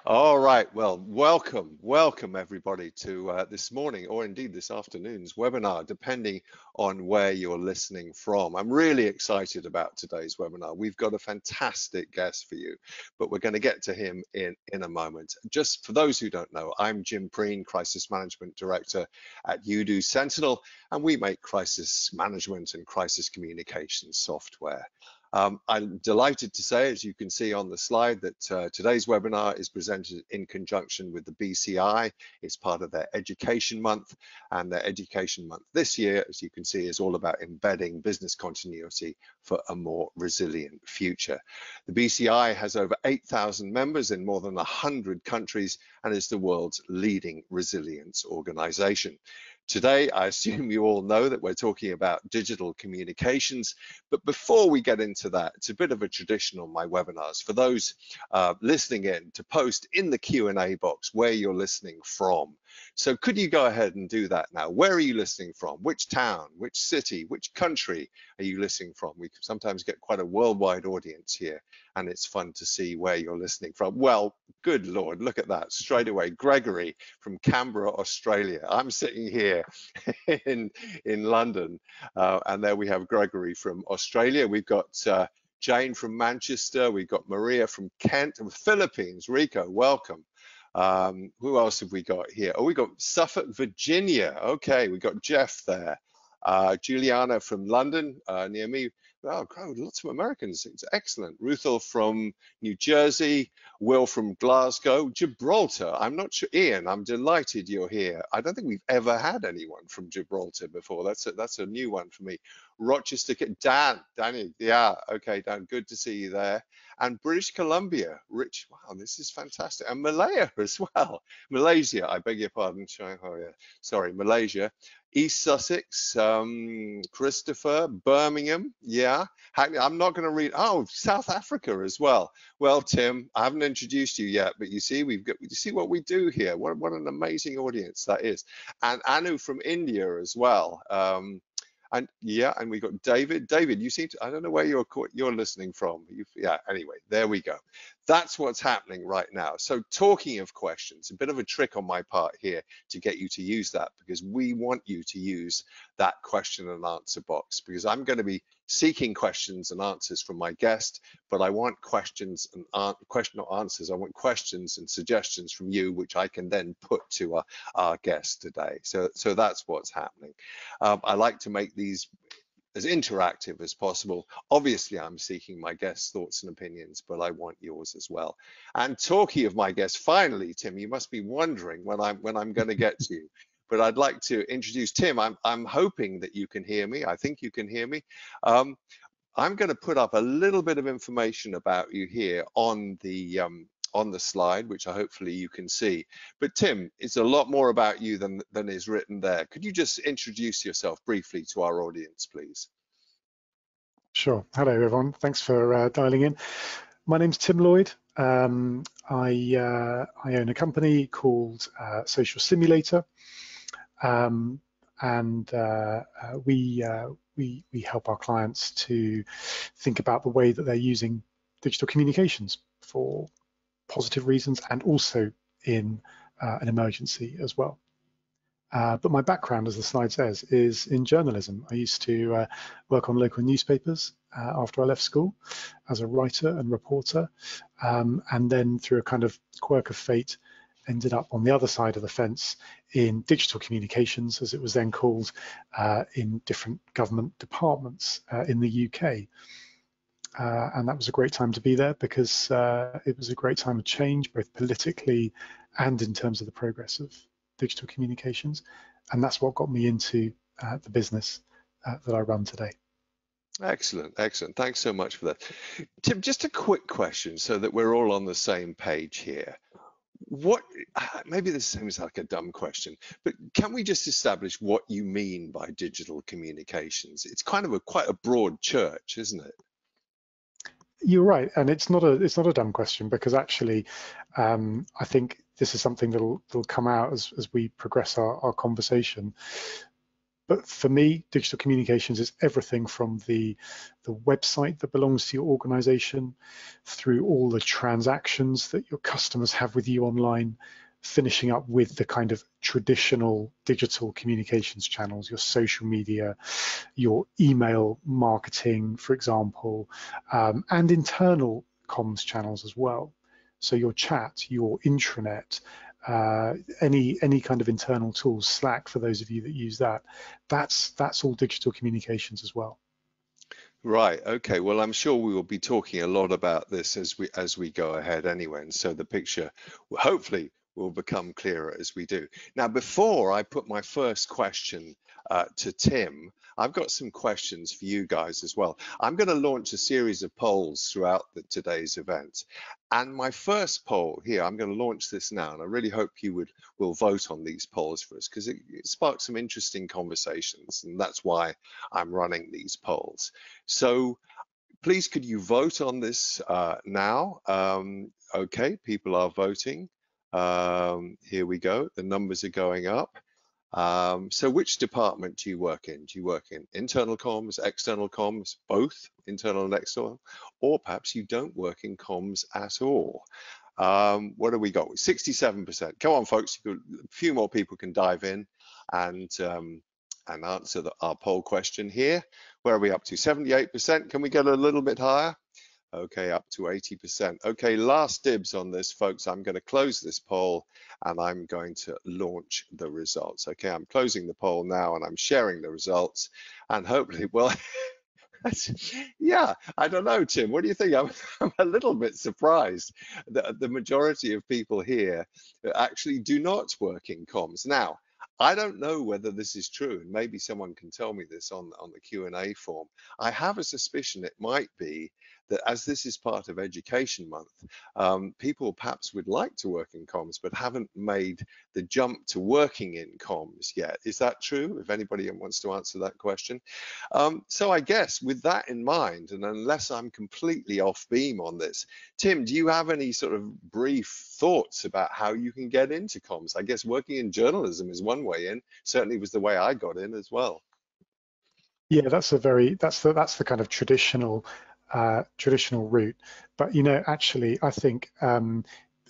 All right, well, welcome everybody to this morning or indeed this afternoon's webinar, depending on where you're listening from. I'm really excited about today's webinar. We've got a fantastic guest for you, but we're going to get to him in a moment. Just for those who don't know, I'm Jim Preen, Crisis Management Director at Udo Sentinel, and we make crisis management and crisis communication software. I'm delighted to say, as you can see on the slide, that today's webinar is presented in conjunction with the BCI. It's part of their Education Month, and their Education Month this year, as you can see, is all about embedding business continuity for a more resilient future. The BCI has over 8,000 members in more than 100 countries and is the world's leading resilience organization. Today, I assume you all know that we're talking about digital communications, but before we get into that, it's a bit of a tradition on my webinars for those listening in to post in the Q&A box where you're listening from. So could you go ahead and do that now? Where are you listening from? Which town, which city, which country are you listening from? We sometimes get quite a worldwide audience here, and it's fun to see where you're listening from. Well, good Lord, look at that straight away. Gregory from Canberra, Australia. I'm sitting here in London, and there we have Gregory from Australia. We've got Jane from Manchester. We've got Maria from Kent and Philippines. Rico, welcome. Who else have we got here? Oh, we got Suffolk, Virginia. Okay, we got Jeff there. Juliana from London, near me. Oh, lots of Americans. It's excellent. Ruthel from New Jersey. Will from Glasgow. Gibraltar. I'm not sure. Ian, I'm delighted you're here. I don't think we've ever had anyone from Gibraltar before. That's a new one for me. Rochester, Danny, yeah, okay, Dan, good to see you there. And British Columbia, Rich, wow, this is fantastic. And Malaya as well. Malaysia, I beg your pardon. Oh, yeah. Sorry, Malaysia. East Sussex, Christopher, Birmingham, yeah. I'm not going to read. Oh, South Africa as well. Well, Tim, I haven't introduced you yet, but you see, you see what we do here. What an amazing audience that is. And Anu from India as well. And yeah, and we got David. David, you seem to, I don't know where you're listening from. Yeah, anyway, there we go. That's what's happening right now. So talking of questions, a bit of a trick on my part here to get you to use that, because we want you to use that question and answer box, because I'm going to be seeking questions and answers from my guest, but I want questions and answers. I want questions and suggestions from you, which I can then put to our guest today. So that's what's happening. I like to make these as interactive as possible. Obviously, I'm seeking my guests' thoughts and opinions, but I want yours as well. And talking of my guests, finally, Tim, you must be wondering when I'm going to get to you. But I'd like to introduce Tim. I'm hoping that you can hear me. I think you can hear me. I'm going to put up a little bit of information about you here on the slide, which hopefully you can see. But Tim, it's a lot more about you than is written there. Could you just introduce yourself briefly to our audience, please? Sure. Hello, everyone. Thanks for dialing in. My name's Tim Lloyd. I own a company called Social Simulator, and we help our clients to think about the way that they're using digital communications for positive reasons, and also in an emergency as well. But my background, as the slide says, is in journalism. I used to work on local newspapers after I left school as a writer and reporter, and then through a kind of quirk of fate, ended up on the other side of the fence in digital communications, as it was then called, in different government departments in the UK. And that was a great time to be there, because it was a great time of change, both politically and in terms of the progress of digital communications. And that's what got me into the business that I run today. Excellent, excellent. Thanks so much for that. Tim, just a quick question so that we're all on the same page here. Maybe this seems like a dumb question, but can we just establish what you mean by digital communications? It's kind of quite a broad church, isn't it? You're right, and it's not a dumb question, because actually I think this is something that'll come out as we progress our conversation. But for me, digital communications is everything from the website that belongs to your organization, through all the transactions that your customers have with you online, finishing up with the kind of traditional digital communications channels, your social media, your email marketing, for example, and internal comms channels as well. So your chat, your intranet, any kind of internal tools, Slack for those of you that use that, that's all digital communications as well. Right. Okay. Well, I'm sure we will be talking a lot about this as we go ahead anyway, and so the picture hopefully will become clearer as we do. Now, before I put my first question to Tim, I've got some questions for you guys as well. I'm going to launch a series of polls throughout today's event. And my first poll here, I'm going to launch this now, and I really hope you will vote on these polls for us, because it sparks some interesting conversations, and that's why I'm running these polls. So please, could you vote on this now? Okay, people are voting. Here we go. The numbers are going up. So which department do you work in? Do you work in internal comms, external comms, both internal and external, or perhaps you don't work in comms at all? What do we got? 67%. Come on, folks. A few more people can dive in and answer our poll question here. Where are we up to? 78%. Can we get a little bit higher? Okay, up to 80%. Okay, last dibs on this, folks. I'm going to close this poll and I'm going to launch the results. Okay, I'm closing the poll now and I'm sharing the results, and hopefully, well, yeah, I don't know, Tim, what do you think? I'm a little bit surprised that the majority of people here actually do not work in comms. Now, I don't know whether this is true, and maybe someone can tell me this on the Q&A form. I have a suspicion it might be that as this is part of Education Month, people perhaps would like to work in comms but haven't made the jump to working in comms yet. Is that true? If anybody wants to answer that question. So I guess with that in mind, and unless I'm completely off beam on this, Tim, do you have any sort of brief thoughts about how you can get into comms? I guess working in journalism is one way in. Certainly was the way I got in as well. Yeah, that's the kind of traditional route. But actually, I think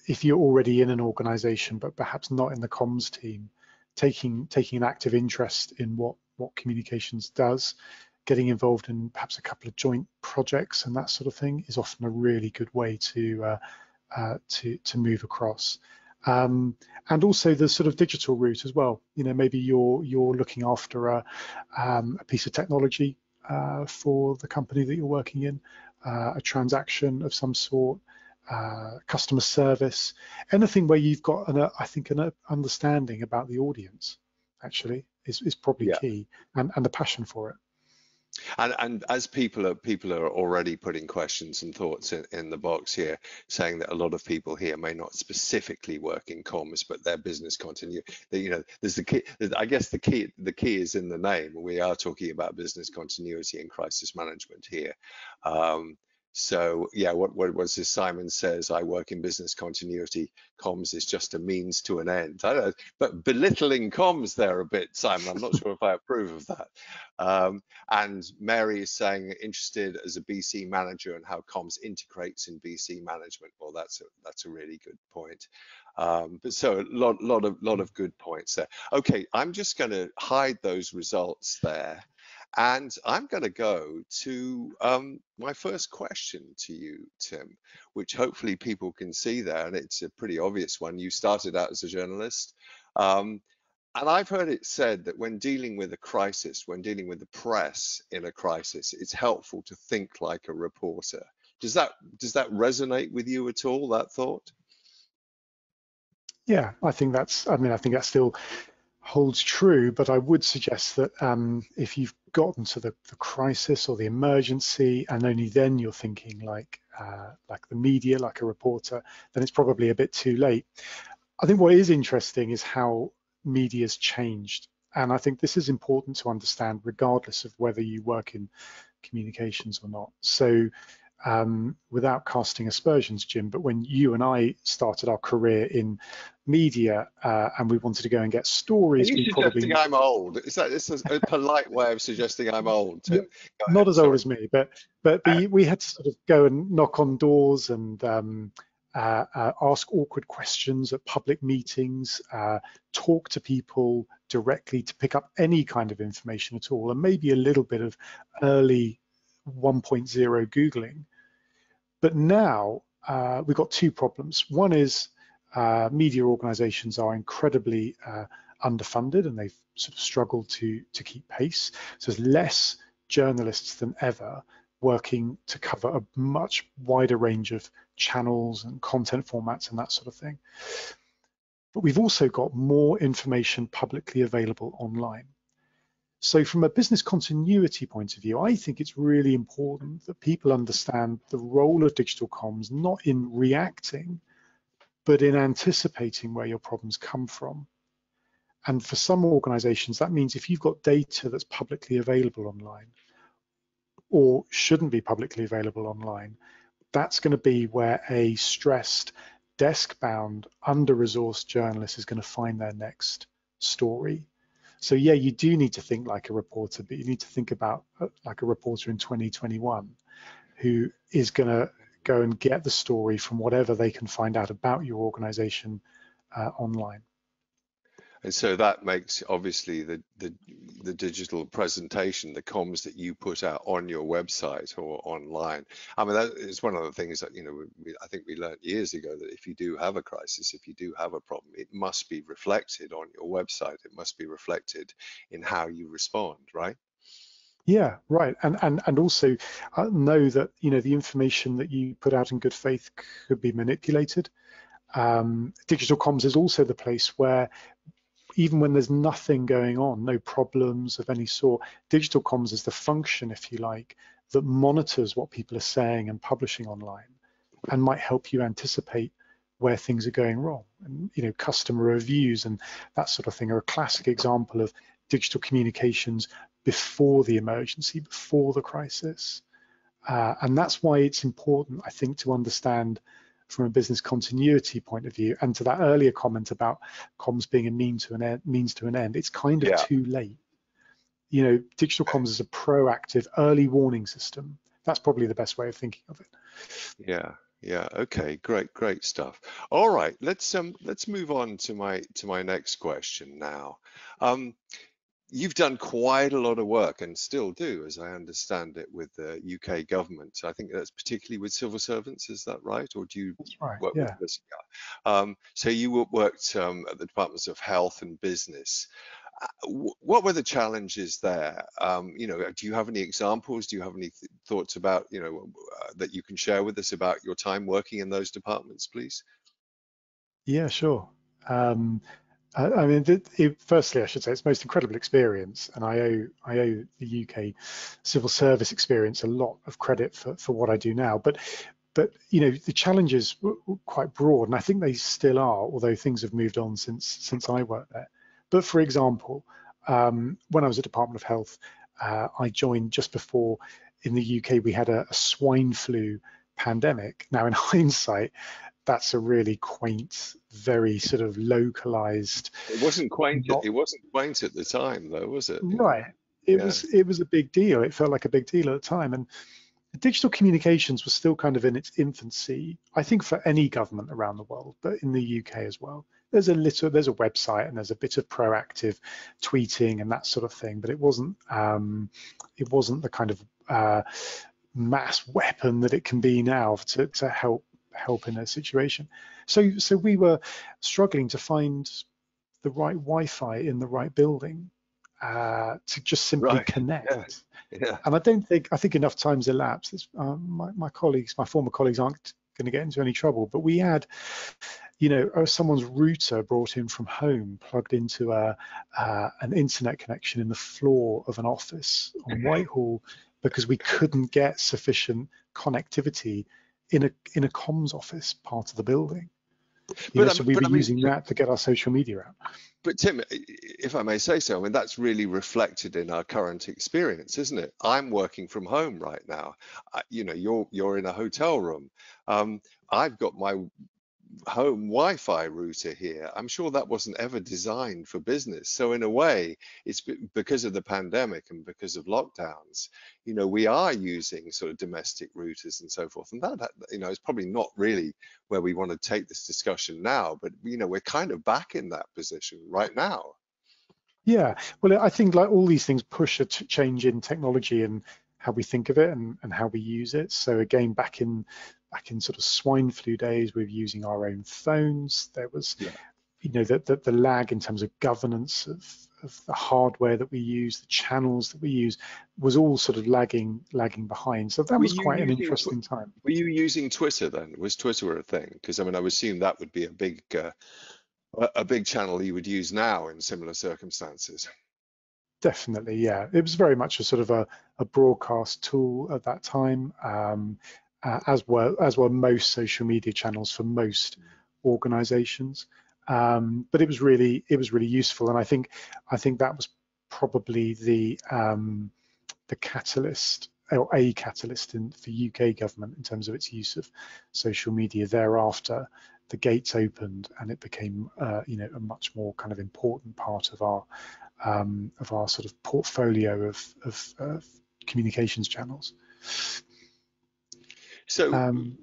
if you're already in an organization but perhaps not in the comms team, taking an active interest in what communications does, getting involved in perhaps a couple of joint projects and that sort of thing is often a really good way to move across. And also the sort of digital route as well. Maybe you're looking after a piece of technology for the company that you're working in, a transaction of some sort, customer service, anything where you've got I think an understanding about the audience actually is probably key, and a passion for it. And as people are already putting questions and thoughts in the box here, saying that a lot of people here may not specifically work in comms, but their business continuity. There's the key. I guess the key is in the name. We are talking about business continuity and crisis management here. So yeah, what was this? Simon says, I work in business continuity. Comms is just a means to an end. I don't know, but belittling comms there a bit, Simon. I'm not sure if I approve of that. And Mary is saying, interested as a BC manager and how comms integrates in BC management. Well, that's a really good point. But so a lot of good points there. Okay, I'm just going to hide those results there. And I'm going to go to my first question to you, Tim, which hopefully people can see there. And it's a pretty obvious one. You started out as a journalist. And I've heard it said that when dealing with a crisis, when dealing with the press in a crisis, it's helpful to think like a reporter. Does that resonate with you at all, that thought? Yeah, I think that still holds true, but I would suggest that if you've gotten to the crisis or the emergency and only then you're thinking like the media, like a reporter, then it's probably a bit too late. I think what is interesting is how media's changed, and I think this is important to understand regardless of whether you work in communications or not. So without casting aspersions, Jim, but when you and I started our career in media and we wanted to go and get Are stories, you we suggesting probably, I'm old? Is that this is a polite way of suggesting I'm old, Tim? Go not ahead, as old sorry. as me, but we had to sort of go and knock on doors and ask awkward questions at public meetings, talk to people directly to pick up any kind of information at all, and maybe a little bit of early 1.0 Googling. But now we've got two problems. One is media organizations are incredibly underfunded and they've sort of struggled to keep pace. So there's less journalists than ever working to cover a much wider range of channels and content formats and that sort of thing. But we've also got more information publicly available online. So from a business continuity point of view, I think it's really important that people understand the role of digital comms, not in reacting, but in anticipating where your problems come from. And for some organizations, that means if you've got data that's publicly available online or shouldn't be publicly available online, that's going to be where a stressed, desk-bound, under-resourced journalist is going to find their next story. So yeah, you do need to think like a reporter, but you need to think about like a reporter in 2021 who is going to go and get the story from whatever they can find out about your organization online. And so that makes obviously the digital presentation, the comms that you put out on your website or online. I mean, that is one of the things that, you know, I think we learned years ago that if you do have a crisis, if you do have a problem, it must be reflected on your website. It must be reflected in how you respond, right? Yeah, right. And also know that, you know, the information that you put out in good faith could be manipulated. Digital comms is also the place where even when there's nothing going on, no problems of any sort, digital comms is the function, if you like, that monitors what people are saying and publishing online and might help you anticipate where things are going wrong. And, you know, customer reviews and that sort of thing are a classic example of digital communications before the emergency, before the crisis. And that's why it's important, I think, to understand from a business continuity point of view, and to that earlier comment about comms being a means to an end, it's kind of Yeah. too late. You know, digital comms is a proactive early warning system. That's probably the best way of thinking of it. Yeah. Yeah. Okay. Great stuff. All right. Let's move on to my next question now. You've done quite a lot of work and still do, as I understand it, with the UK government. I think that's particularly with civil servants, is that right? Or do you That's right. work with Yeah. this? So you worked at the Departments of Health and Business. What were the challenges there? You know, do you have any examples? Do you have any thoughts about, you know, that you can share with us about your time working in those departments, please? Yeah, sure. I mean, firstly, I should say it's most incredible experience, and I owe the UK civil service experience a lot of credit for what I do now. But you know, the challenges were quite broad, and I think they still are, although things have moved on since I worked there. But for example, when I was at Department of Health, I joined just before in the UK we had a swine flu pandemic. Now, in hindsight, that's a really quaint, very sort of localized. It wasn't quaint. Not It wasn't quaint at the time, though, was it? You know? right. It Yeah. was a big deal. It felt like a big deal at the time, and digital communications was still kind of in its infancy. I think for any government around the world, but in the UK as well. There's a website and there's a bit of proactive tweeting and that sort of thing, but it wasn't the kind of mass weapon that it can be now to help in a situation. So we were struggling to find the right Wi-Fi in the right building to just simply Right. Yeah. connect. Yeah. And I think enough time's elapsed. My colleagues, my former colleagues, aren't going to get into any trouble. But we had, you know, someone's router brought in from home, plugged into an internet connection in the floor of an office on Whitehall, because we couldn't get sufficient connectivity in a comms office part of the building. So we were But I mean, using that to get our social media out. but Tim, if I may say so, I mean, that's really reflected in our current experience, isn't it? I'm working from home right now. You know, you're in a hotel room. I've got my home Wi-Fi router here. I'm sure that wasn't ever designed for business. So in a way, it's because of the pandemic and because of lockdowns, you know, we are using sort of domestic routers and so forth. And that you know, is probably not really where we want to take this discussion now, but you know, we're kind of back in that position right now. Yeah, well, I think like all these things push a change in technology and how we think of it and how we use it. So again, back in sort of swine flu days, we were using our own phones. There was, Yeah. you know, the lag in terms of governance of the hardware that we use, the channels that we use, was all sort of lagging behind. So that Were was you quite an using interesting time. were you using Twitter then? Was Twitter a thing? Because I mean, I would assume that would be a big channel you would use now in similar circumstances. Definitely, yeah. It was very much a sort of a broadcast tool at that time, as were most social media channels for most organizations. But it was really useful, and I think that was probably the catalyst or a catalyst for UK government in terms of its use of social media. Thereafter, the gates opened and it became, a much more kind of important part of our sort of portfolio of communications channels. So, Um,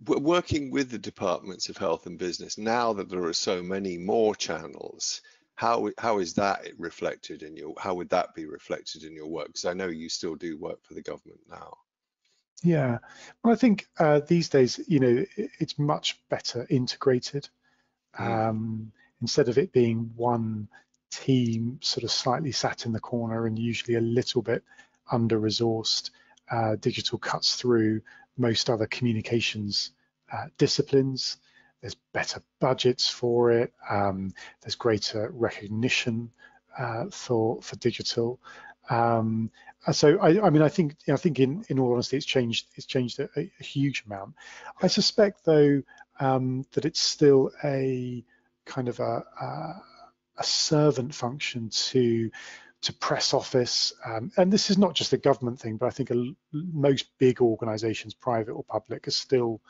working with the departments of health and business, now that there are so many more channels, how is that reflected in how would that be reflected in your work? Because I know you still do work for the government now. yeah, well, I think these days, it's much better integrated. Mm. Instead of it being one team sort of slightly sat in the corner and usually a little bit under-resourced, digital cuts through most other communications disciplines. There's better budgets for it. There's greater recognition for digital. So I mean, I think in all honesty, it's changed a huge amount. I Yeah. suspect though that it's still a kind of a servant function to press office, and this is not just a government thing, but I think most big organisations, private or public, are still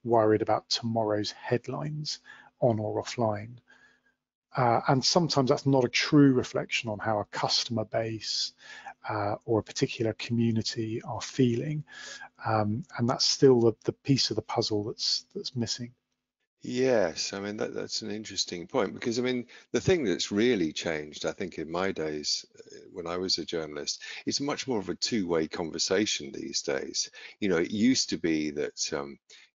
worried about tomorrow's headlines on or offline. And sometimes that's not a true reflection on how a customer base or a particular community are feeling, and that's still the piece of the puzzle that's missing. Yes, I mean that's an interesting point because I mean the thing that's really changed, I think, in my days when I was a journalist, it's much more of a two-way conversation these days. You know, it used to be that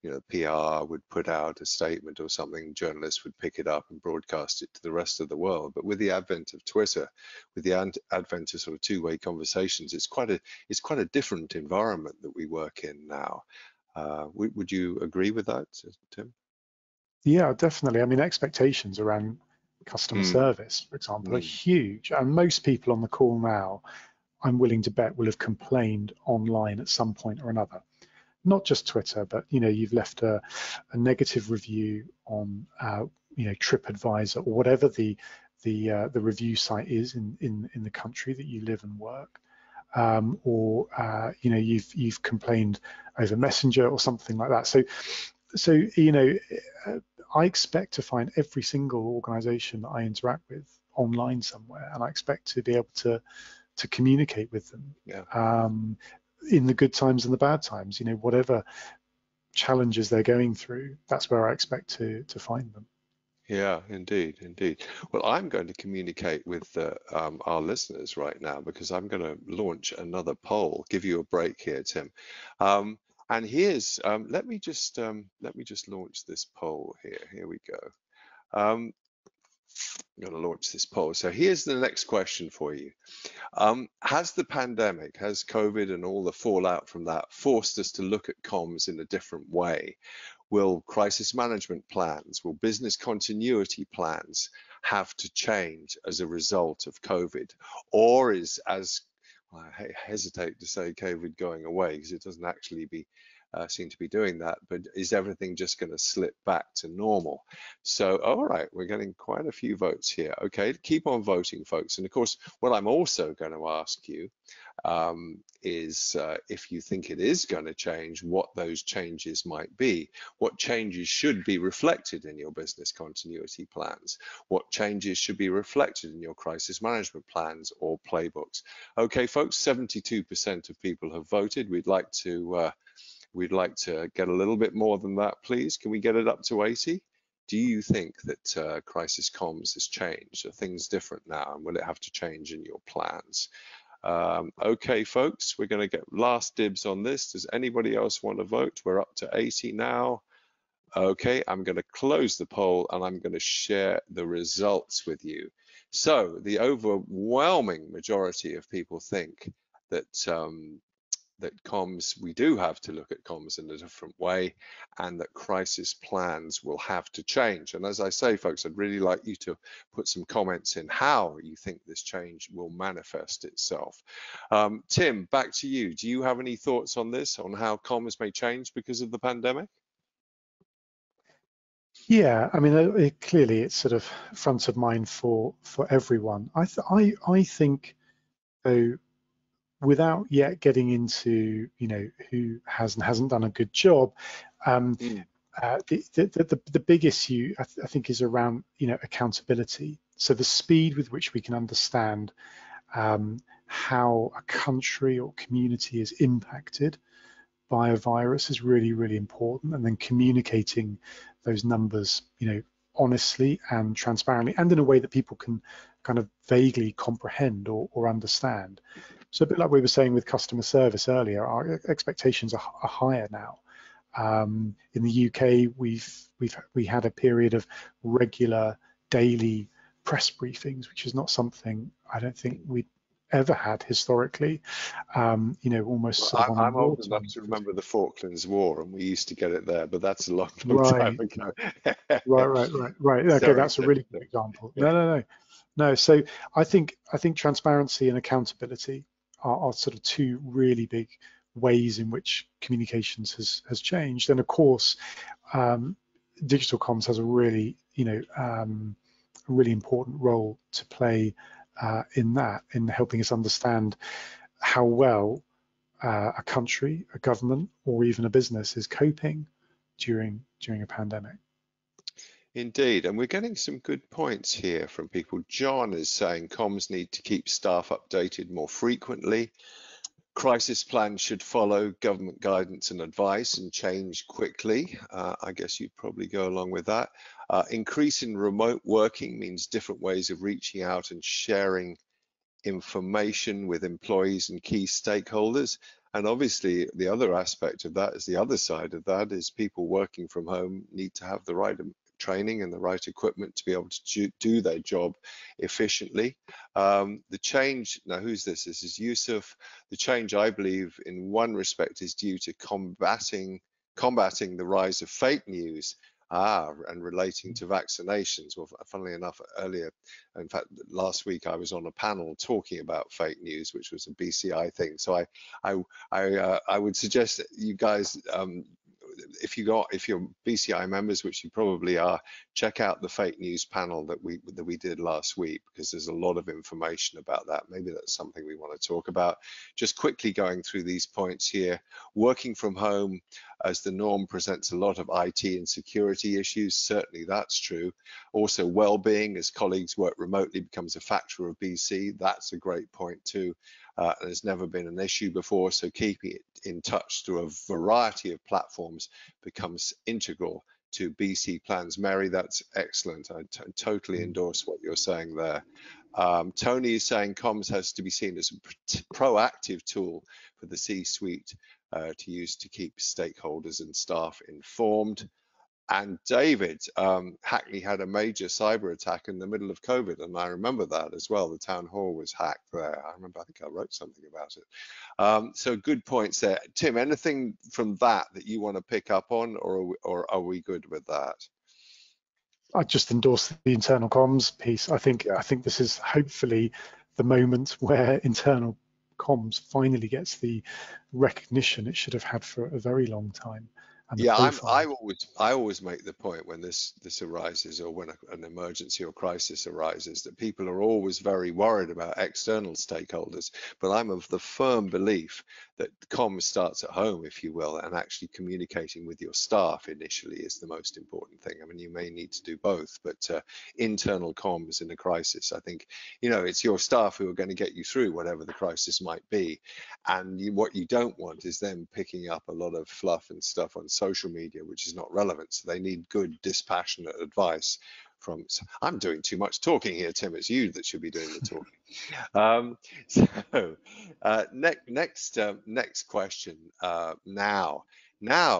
you know, PR would put out a statement or something, journalists would pick it up and broadcast it to the rest of the world. But with the advent of Twitter, with the advent of sort of two-way conversations, it's quite a different environment that we work in now. Would you agree with that, Tim? Yeah, definitely. I mean, expectations around customer Mm, service, for example, are mm. huge. And most people on the call now, I'm willing to bet, will have complained online at some point or another. Not just Twitter, but you've left a negative review on TripAdvisor or whatever the review site is in the country that you live and work. Or you've complained over Messenger or something like that. So I expect to find every single organization that I interact with online somewhere, and I expect to be able to communicate with them Yeah. in the good times and the bad times. Whatever challenges they're going through, that's where I expect to find them. Yeah, indeed, indeed. Well, I'm going to communicate with our listeners right now because I'm going to launch another poll. Give you a break here, Tim. Um, and here's let me just launch this poll here. Here we go. I'm going to launch this poll. So here's the next question for you. Has the pandemic, has COVID and all the fallout from that forced us to look at comms in a different way? Will crisis management plans, will business continuity plans have to change as a result of COVID? Or is, as I hesitate to say COVID going away because it doesn't actually be seem to be doing that, but is everything just going to slip back to normal? So, all right, we're getting quite a few votes here. Okay, keep on voting, folks. And of course, what I'm also going to ask you is if you think it is going to change, what those changes might be. What changes should be reflected in your business continuity plans? What changes should be reflected in your crisis management plans or playbooks? Okay, folks, 72% of people have voted. We'd like to get a little bit more than that, please. Can we get it up to 80? Do you think that crisis comms has changed? Are things different now, and will it have to change in your plans? Okay, folks, we're going to get last dibs on this. Does anybody else want to vote? We're up to 80 now. Okay, I'm going to close the poll and I'm going to share the results with you. So the overwhelming majority of people think that that comms, we do have to look at comms in a different way, and that crisis plans will have to change. And as I say, folks, I'd really like you to put some comments in how you think this change will manifest itself. Tim, back to you. Do you have any thoughts on this, on how comms may change because of the pandemic? Yeah, I mean, clearly it's sort of front of mind for everyone. I think, though, without yet getting into, you know, who has and hasn't done a good job, the big issue I think is around, you know, accountability. So the speed with which we can understand how a country or community is impacted by a virus is really, really important, and then communicating those numbers, you know, honestly and transparently, and in a way that people can kind of vaguely comprehend or understand. So a bit like we were saying with customer service earlier, our expectations are higher now. In the UK, we had a period of regular daily press briefings, which is not something I don't think we'd ever had historically. You know, almost Well, sort of on I'm old enough to remember the Falklands War, and we used to get it there, but that's a long, long time ago. Right. Okay, Sorry, that's a really good example. No. So I think transparency and accountability are sort of two really big ways in which communications has changed. And of course, digital comms has a really, you know, a really important role to play in that, in helping us understand how well a country, a government, or even a business is coping during a pandemic. Indeed, and we're getting some good points here from people. John is saying comms need to keep staff updated more frequently. Crisis plans should follow government guidance and advice and change quickly. I guess you'd probably go along with that. Increase in remote working means different ways of reaching out and sharing information with employees and key stakeholders. And obviously the other aspect of that is the other side of that is people working from home need to have the right training and the right equipment to be able to do their job efficiently. The change, now who's this? This is Yusuf. The change, I believe, in one respect is due to combating the rise of fake news and relating to vaccinations. Well, funnily enough, earlier, in fact, last week I was on a panel talking about fake news, which was a BCI thing. So I would suggest that you guys, if you're BCI members, which you probably are, check out the fake news panel that we did last week, because there's a lot of information about that. Maybe that's something we want to talk about. Just quickly going through these points here. Working from home as the norm presents a lot of IT and security issues. Certainly that's true. Also, well-being as colleagues work remotely becomes a factor of BC. That's a great point too. And it's never been an issue before, so keeping it in touch through a variety of platforms becomes integral to BC plans. Mary, that's excellent. I totally endorse what you're saying there. Tony is saying comms has to be seen as a proactive tool for the C-suite to use to keep stakeholders and staff informed. And David, Hackney had a major cyber attack in the middle of COVID, and I remember that as well. The town hall was hacked there. I remember, I think I wrote something about it. So good points there. Tim, anything from that you want to pick up on, or are we good with that? I just endorse the internal comms piece. I think this is hopefully the moment where internal comms finally gets the recognition it should have had for a very long time, and the Yeah, profile. I always make the point when this arises, or when an emergency or crisis arises, that people are always very worried about external stakeholders. But I'm of the firm belief that comms starts at home, if you will, and actually communicating with your staff initially is the most important thing. I mean, you may need to do both, but internal comms in a crisis, I think, it's your staff who are going to get you through whatever the crisis might be. And what you don't want is them picking up a lot of fluff and stuff on social media, which is not relevant. So they need good, dispassionate advice from. I'm doing too much talking here, Tim. It's you that should be doing the talking. Next question. Now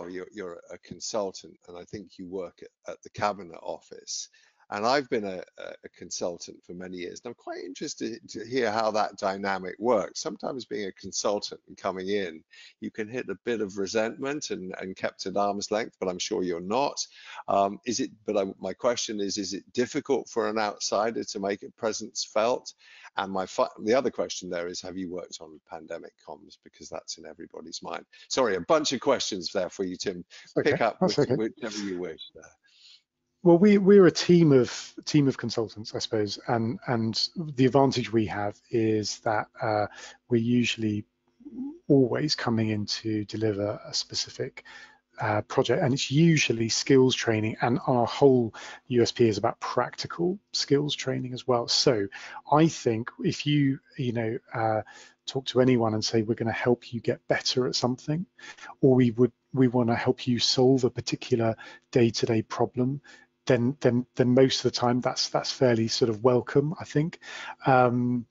you're a consultant, and I think you work at the Cabinet Office. And I've been a consultant for many years, and I'm quite interested to hear how that dynamic works. Sometimes being a consultant and coming in, you can hit a bit of resentment and kept at arm's length, but I'm sure you're not. My question is it difficult for an outsider to make a presence felt? And the other question there is, have you worked on pandemic comms? Because that's in everybody's mind. Sorry, a bunch of questions there for you, Tim. Pick up whichever you wish there. Well, we're a team of consultants, I suppose, and the advantage we have is that we're usually always coming in to deliver a specific project, and it's usually skills training, and our whole USP is about practical skills training as well. So I think if you talk to anyone and say we're going to help you get better at something, or we want to help you solve a particular day-to-day problem, then most of the time that's fairly sort of welcome, I think. And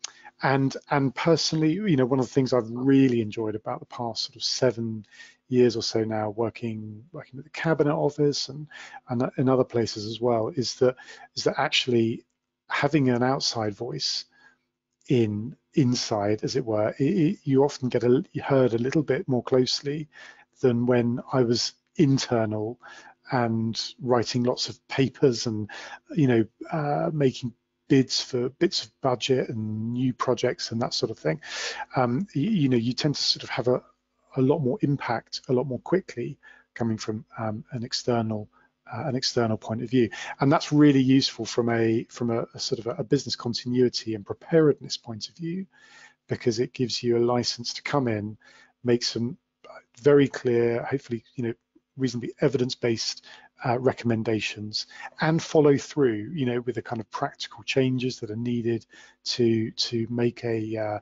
personally, one of the things I've really enjoyed about the past sort of 7 years or so now, working at the Cabinet Office and in other places as well, is that actually having an outside voice inside, as it were, you often get heard a little bit more closely than when I was internal and writing lots of papers and making bids for bits of budget and new projects and that sort of thing. You tend to sort of have a lot more impact a lot more quickly coming from an external point of view, and that's really useful from a sort of a business continuity and preparedness point of view, because it gives you a license to come in, make some very clear, hopefully reasonably evidence-based recommendations, and follow through with the kind of practical changes that are needed to make a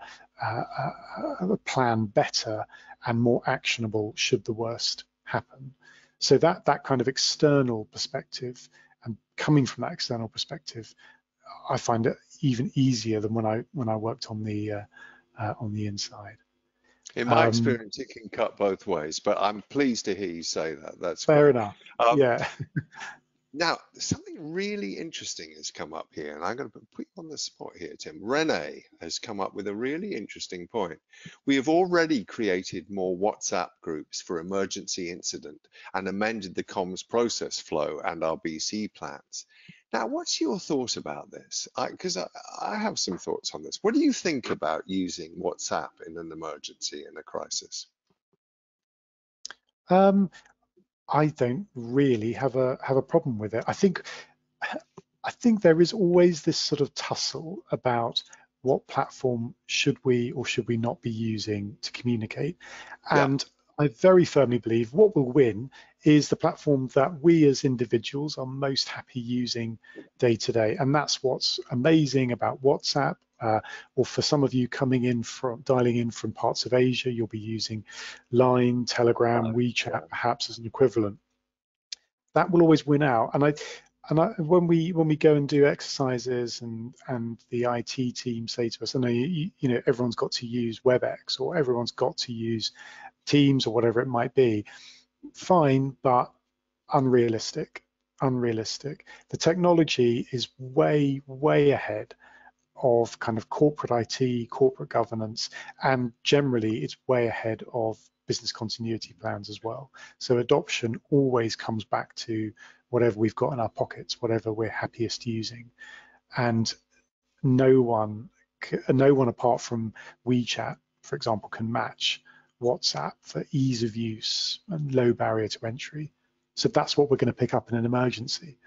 plan better and more actionable should the worst happen. So that kind of external perspective, and coming from that external perspective, I find it even easier than when I worked on the inside. In my experience, it can cut both ways, but I'm pleased to hear you say that. That's fair great. enough. Yeah. Now, something really interesting has come up here, and I'm going to put you on the spot here, Tim. Renee has come up with a really interesting point. We have already created more WhatsApp groups for emergency incident and amended the comms process flow and our BC plans. Now, what's your thought about this? Because I have some thoughts on this. What do you think about using WhatsApp in an emergency, in a crisis? I don't really have a problem with it. I think there is always this sort of tussle about what platform should we or should we not be using to communicate. And I very firmly believe what will win is the platform that we as individuals are most happy using day to day. And that's what's amazing about WhatsApp. Or for some of you dialing in from parts of Asia, you'll be using Line, Telegram, WeChat, perhaps as an equivalent. That will always win out. And when we go and do exercises and the IT team say to us, I know everyone's got to use WebEx or everyone's got to use Teams or whatever it might be, fine, but unrealistic. The technology is way ahead of kind of corporate IT, corporate governance, and generally it's way ahead of business continuity plans as well. So adoption always comes back to whatever we've got in our pockets, whatever we're happiest using. And no one apart from WeChat for example, can match WhatsApp for ease of use and low barrier to entry. So that's what we're going to pick up in an emergency.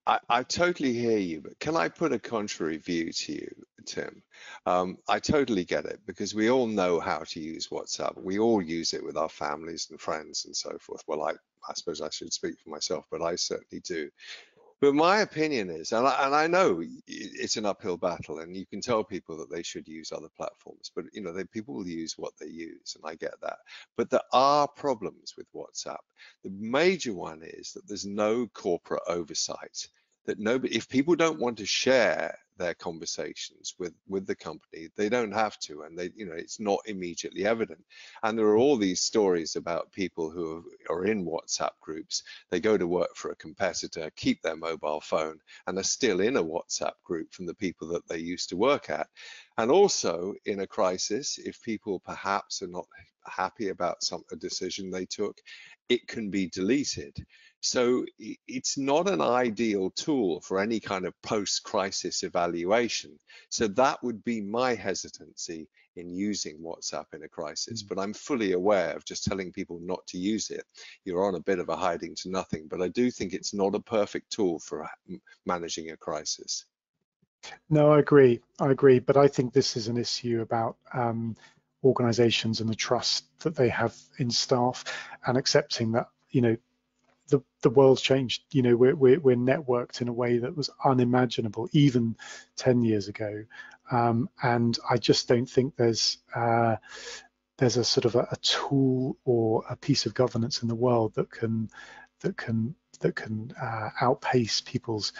I totally hear you, but can I put a contrary view to you, Tim? I totally get it, because we all know how to use WhatsApp. We all use it with our families and friends and so forth. Well, I suppose I should speak for myself, but I certainly do. But my opinion is, and I know it's an uphill battle, and you can tell people that they should use other platforms, but you know, people will use what they use, and I get that. But there are problems with WhatsApp. The major one is that there's no corporate oversight. That nobody, if people don't want to share their conversations with the company, they don't have to, and it's not immediately evident. And there are all these stories about people who are in WhatsApp groups. They go to work for a competitor, keep their mobile phone, and are still in a WhatsApp group from the people that they used to work at. And also in a crisis, if people perhaps are not happy about a decision they took, it can be deleted. So it's not an ideal tool for any kind of post-crisis evaluation. So that would be my hesitancy in using WhatsApp in a crisis. But I'm fully aware of just telling people not to use it. You're on a bit of a hiding to nothing, but I do think it's not a perfect tool for managing a crisis. No, I agree. But I think this is an issue about organizations and the trust that they have in staff, and accepting that, the world's changed. We're networked in a way that was unimaginable even 10 years ago, and I just don't think there's a sort of a tool or a piece of governance in the world that can outpace people's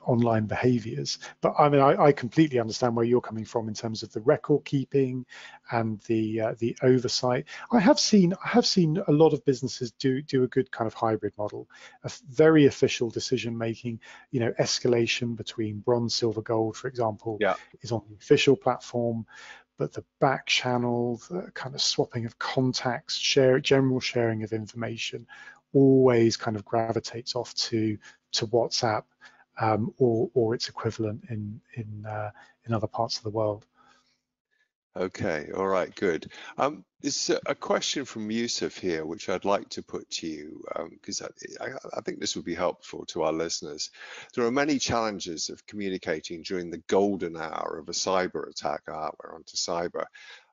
online behaviors. But I mean, I completely understand where you're coming from in terms of the record keeping and the oversight. I have seen a lot of businesses do a good kind of hybrid model, a very official decision making. Escalation between bronze, silver, gold, for example, is on the official platform, but the back channel, the kind of swapping of contacts, general sharing of information, always kind of gravitates off to WhatsApp. Or its equivalent in other parts of the world. Okay, all right, good. There's a question from Yusuf here, which I'd like to put to you, because I think this would be helpful to our listeners. There are many challenges of communicating during the golden hour of a cyber attack. We're onto cyber.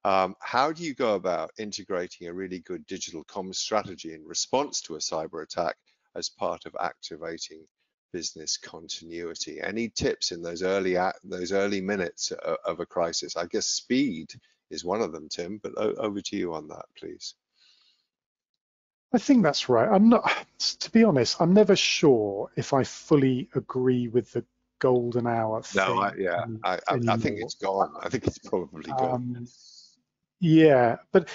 How do you go about integrating a really good digital comms strategy in response to a cyber attack as part of activating business continuity? Any tips in those early minutes of a crisis? I guess speed is one of them, Tim, but over to you on that, please. I think that's right. To be honest, I'm never sure if I fully agree with the golden hour thing. No, I think it's gone. I think it's probably gone. Yeah, but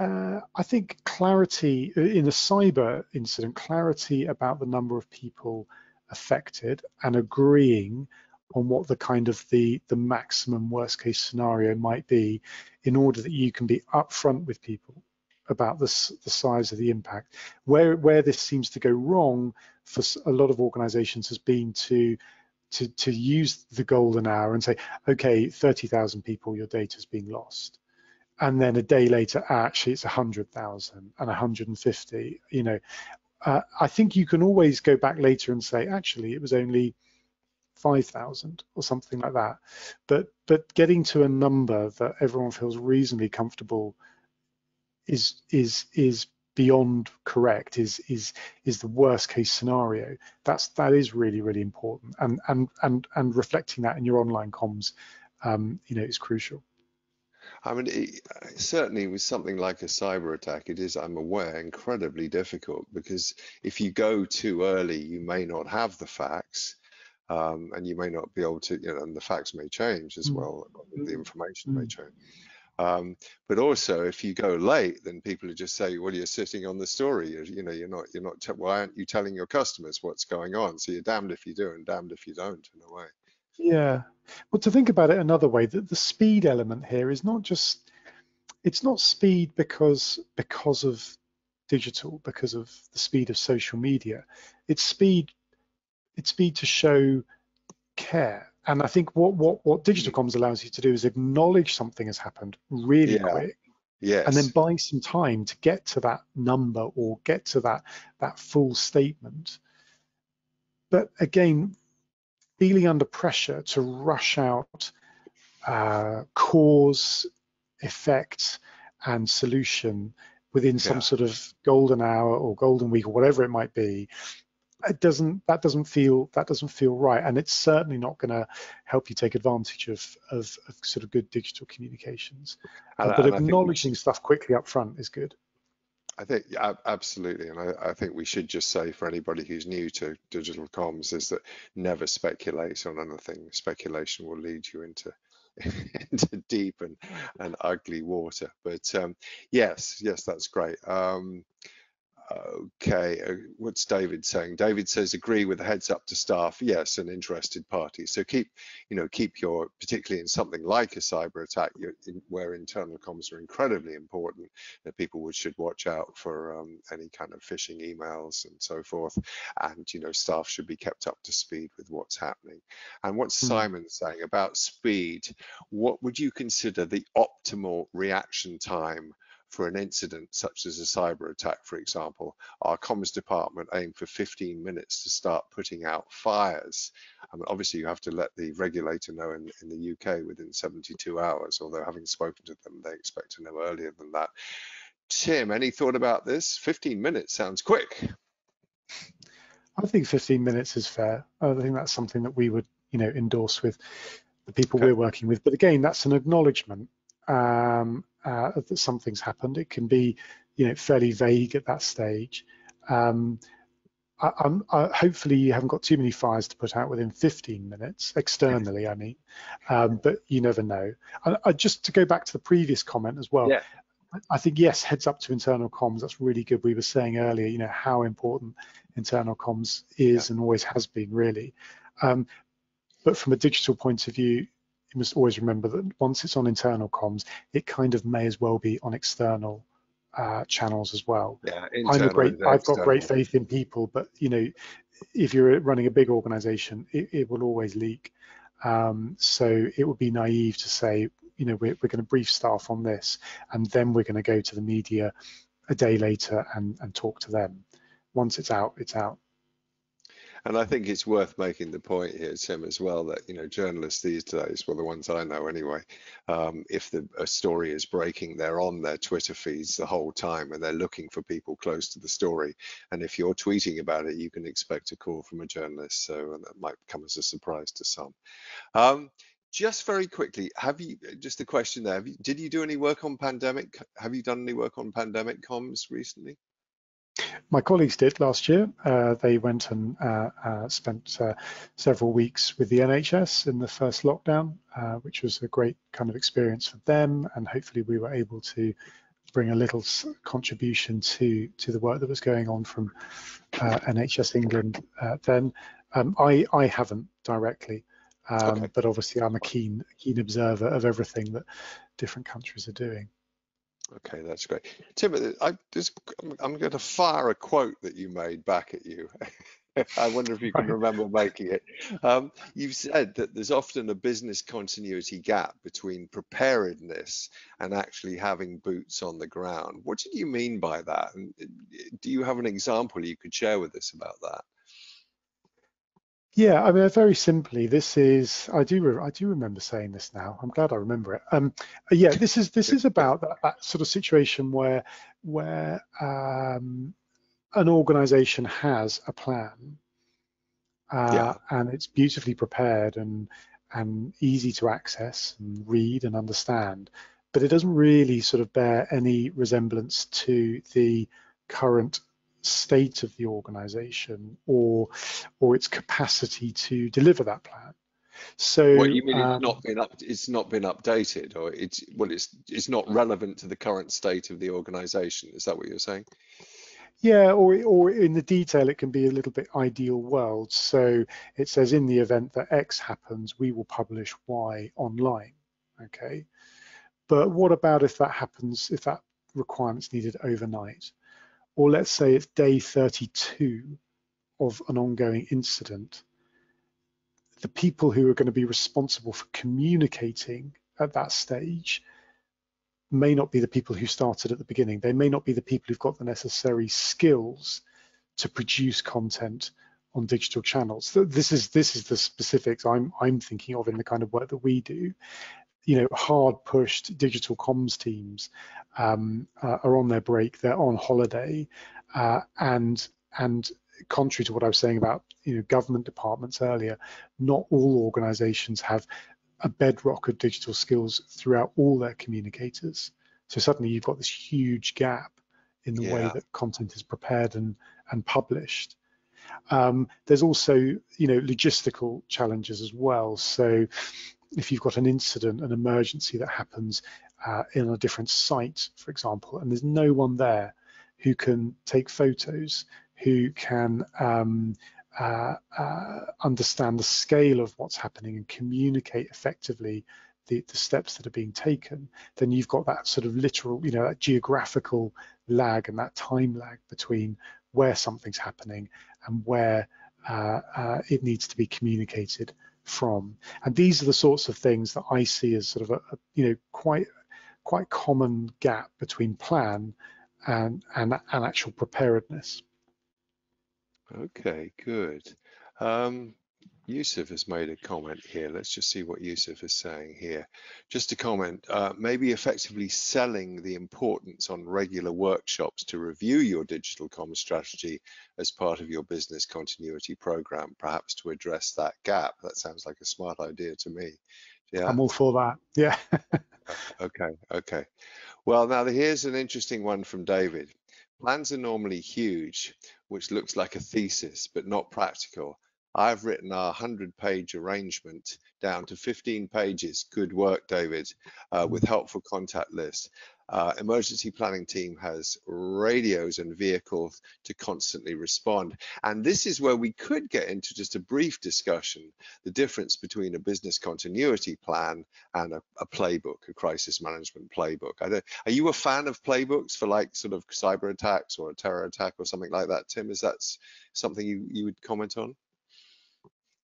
I think clarity in a cyber incident, clarity about the number of people affected, and agreeing on what the kind of the maximum worst case scenario might be, in order that you can be upfront with people about the size of the impact. Where this seems to go wrong for a lot of organizations has been to use the golden hour and say, okay, 30,000 people, your data's been lost. And then a day later, actually, it's 100,000 and 150. I think you can always go back later and say, actually, it was only 5,000 or something like that. But getting to a number that everyone feels reasonably comfortable is beyond correct, is the worst case scenario. That is really, really important. And reflecting that in your online comms, is crucial. I mean, certainly with something like a cyber attack, it is, I'm aware, incredibly difficult, because if you go too early, you may not have the facts, and you may not be able to, and the facts may change as well, the information may change. But also, if you go late, then people just say, well, you're sitting on the story. You're not. Why aren't you telling your customers what's going on? So you're damned if you do and damned if you don't, in a way. Yeah. Well, to think about it another way, the speed element here is it's not speed because of digital, because of the speed of social media. It's speed to show care And I think what digital comms allows you to do is acknowledge something has happened really Yeah. quick, and then Yes. buy some time to get to that number or get to that full statement. But again, feeling under pressure to rush out cause, effect, and solution within some Yeah. sort of golden hour or golden week or whatever it might be, that doesn't feel right, and it's certainly not going to help you take advantage of sort of good digital communications. But And I think we acknowledging stuff quickly up front is good. I think yeah, absolutely, and I think we should just say for anybody who's new to digital comms is that never speculate on anything. Speculation will lead you into into deep and ugly water. But yes, yes, that's great. Okay, what's David saying? David says agree with the heads up to staff, yes, and interested parties. So keep, keep your, particularly in something like a cyber attack, where internal comms are incredibly important, that people should watch out for any kind of phishing emails and so forth, and staff should be kept up to speed with what's happening. And what's Simon saying about speed? What would you consider the optimal reaction time for an incident such as a cyber attack, for example? Our comms department aimed for 15 minutes to start putting out fires. I mean, obviously you have to let the regulator know in the UK within 72 hours, although having spoken to them, they expect to know earlier than that. Tim, any thought about this? 15 minutes sounds quick. I think 15 minutes is fair. I think that's something that we would, endorse with the people Okay. we're working with. But again, that's an acknowledgement that something's happened. It can be, fairly vague at that stage. Hopefully you haven't got too many fires to put out within 15 minutes, externally, I mean, but you never know. Just to go back to the previous comment as well, Yeah. I think, yes, heads up to internal comms, that's really good. We were saying earlier, how important internal comms is and always has been, really. But from a digital point of view, you must always remember that once it's on internal comms, it kind of may as well be on external channels as well. Yeah, internal and I've got great external. faith in people, but if you're running a big organization, it will always leak. So it would be naive to say, we're going to brief staff on this, and then we're going to go to the media a day later and talk to them. Once it's out, it's out. And I think it's worth making the point here, Tim, as well, that journalists these days, well, the ones I know anyway, if a story is breaking, they're on their Twitter feeds the whole time, and they're looking for people close to the story. And if you're tweeting about it, you can expect a call from a journalist. So that might come as a surprise to some. Just very quickly, just a question there, did you do any work on pandemic? Have you done any work on pandemic comms recently? My colleagues did last year. They went and spent several weeks with the NHS in the first lockdown, which was a great kind of experience for them. And hopefully we were able to bring a little contribution to the work that was going on from NHS England then. I haven't directly, Okay. but obviously I'm a keen observer of everything that different countries are doing. Okay, that's great. Tim, I'm going to fire a quote that you made back at you. I wonder if you can Right. remember making it. You've said that there's often a business continuity gap between preparedness and actually having boots on the ground. What did you mean by that? And do you have an example you could share with us about that? Yeah, I mean, very simply, this is, I do remember saying this now. I'm glad I remember it. Yeah, this is about that sort of situation where an organization has a plan, Yeah. and it's beautifully prepared and easy to access and read and understand, but it doesn't really sort of bear any resemblance to the current state of the organization or its capacity to deliver that plan. What So you mean it's not been updated, or it's not relevant to the current state of the organization. Is that what you're saying? yeah, or in the detail, it can be a little bit ideal world. So it says in the event that X happens, we will publish Y online. Okay. But what about if that happens, if that requirement's needed overnight? Or let's say it's day 32 of an ongoing incident. the people who are going to be responsible for communicating at that stage may not be the people who started at the beginning. They may not be the people who've got the necessary skills to produce content on digital channels. So this is the specifics I'm thinking of in the kind of work that we do. You know, hard-pushed digital comms teams are on their break, they're on holiday, and contrary to what I was saying about, you know, government departments earlier, not all organizations have a bedrock of digital skills throughout all their communicators. So suddenly you've got this huge gap in the way that content is prepared and published. There's also, you know, logistical challenges as well. So if you've got an incident, an emergency that happens in a different site, for example, and there's no one there who can take photos, who can understand the scale of what's happening and communicate effectively the steps that are being taken, then you've got that sort of literal, you know, that geographical lag and that time lag between where something's happening and where it needs to be communicated from. And these are the sorts of things that I see as sort of a you know, quite common gap between plan and actual preparedness. Okay, good. Yusuf has made a comment here. Let's just see what Yusuf is saying here. Just a comment, maybe effectively selling the importance on regular workshops to review your digital comms strategy as part of your business continuity program, perhaps to address that gap. That sounds like a smart idea to me. Yeah. I'm all for that. Yeah. Okay. Well, now here's an interesting one from David. Plans are normally huge, which looks like a thesis, but not practical. I've written our 100-page arrangement down to 15 pages. Good work, David, with helpful contact lists. Emergency planning team has radios and vehicles to constantly respond. And this is where we could get into just a brief discussion, the difference between a business continuity plan and a playbook, a crisis management playbook. Are you a fan of playbooks for like sort of cyber attacks or a terror attack or something like that, Tim? Is that something you would comment on?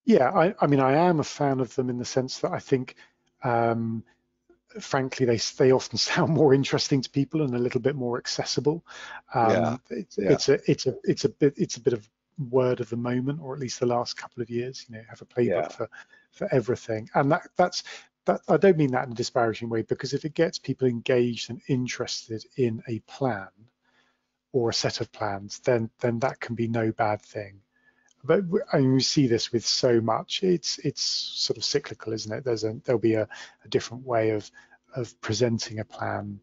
Yeah, I mean, I am a fan of them in the sense that I think, frankly, they often sound more interesting to people and a little bit more accessible. It's a bit of word of the moment, or at least the last couple of years. You know, have a playbook for everything, and that I don't mean that in a disparaging way, because if it gets people engaged and interested in a plan or a set of plans, then that can be no bad thing. But I mean, we see this with so much. It's sort of cyclical, isn't it? There'll be a different way of presenting a plan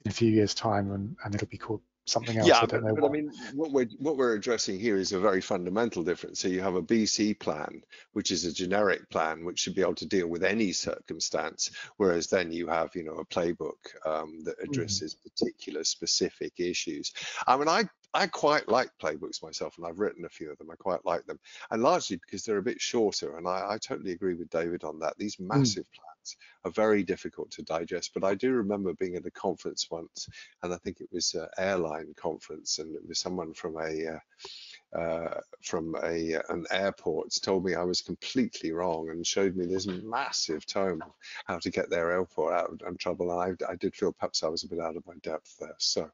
in a few years' time, and it'll be called something else. Yeah, I don't know but I mean, what we're addressing here is a very fundamental difference. So you have a BC plan, which is a generic plan, which should be able to deal with any circumstance, whereas then you have, you know, a playbook that addresses particular specific issues. I mean, I quite like playbooks myself, and I've written a few of them. I quite like them, and largely because they're a bit shorter. And I totally agree with David on that. These massive plans are very difficult to digest. But I do remember being at a conference once, and I think it was an airline conference, and it was someone from an airport told me I was completely wrong and showed me this massive tome of how to get their airport out of trouble. And I did feel perhaps I was a bit out of my depth there. So,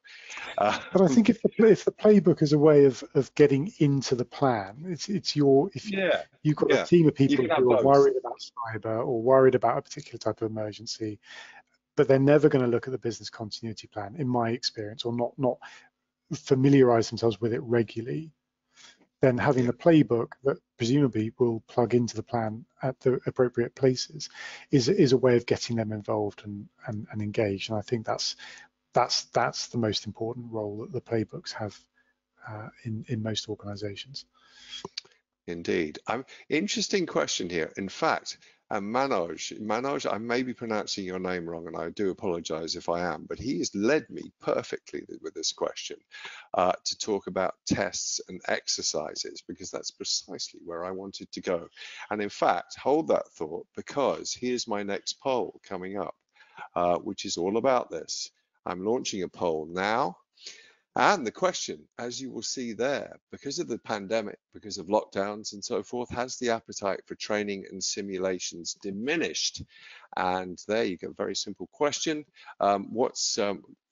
but I think if the playbook is a way of getting into the plan, if you've got a team of people who are worried about cyber or worried about a particular type of emergency, but they're never going to look at the business continuity plan, in my experience, or not familiarize themselves with it regularly, then having the playbook that presumably will plug into the plan at the appropriate places is a way of getting them involved and engaged. And I think that's the most important role that the playbooks have in most organizations. Indeed. Interesting question here. In fact, Manoj, I may be pronouncing your name wrong, and I do apologize if I am, but he has led me perfectly with this question to talk about tests and exercises, because that's precisely where I wanted to go. And in fact, hold that thought, because here's my next poll coming up, which is all about this. I'm launching a poll now. And the question, as you will see there, because of the pandemic, because of lockdowns and so forth, has the appetite for training and simulations diminished? And there you go, very simple question. What's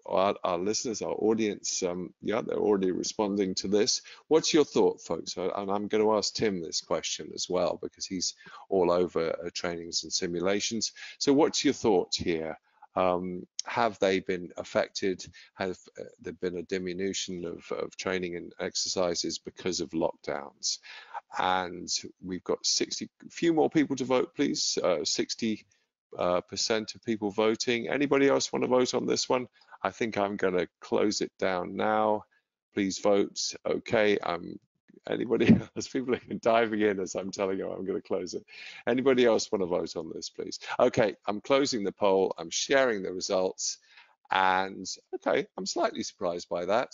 our listeners, our audience, yeah, they're already responding to this. What's your thought, folks? And I'm going to ask Tim this question as well, because he's all over trainings and simulations. So what's your thought here? Have they been affected? Have there been a diminution of training and exercises because of lockdowns? And we've got 60, few more people to vote, please. 60% of people voting. Anybody else want to vote on this one? I think I'm going to close it down now. Please vote. Okay, anybody else? People are diving in as I'm telling you I'm going to close it. Anybody else want to vote on this, please? Okay, I'm closing the poll. I'm sharing the results. And okay, I'm slightly surprised by that.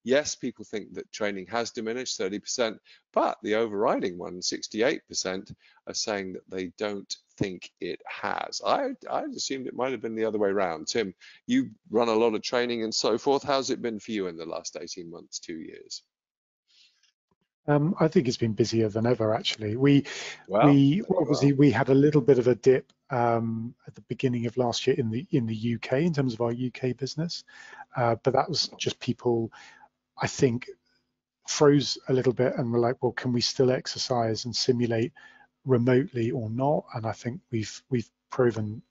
Yes, people think that training has diminished 30%, but the overriding one, 68%, are saying that they don't think it has. I assumed it might have been the other way around. Tim, you run a lot of training and so forth. How's it been for you in the last 18 months, 2 years? I think it's been busier than ever, actually. Well, Obviously we had a little bit of a dip at the beginning of last year in the UK in terms of our UK business, but that was just people, I think, froze a little bit and were like, well, can we still exercise and simulate remotely or not? And I think we've proven,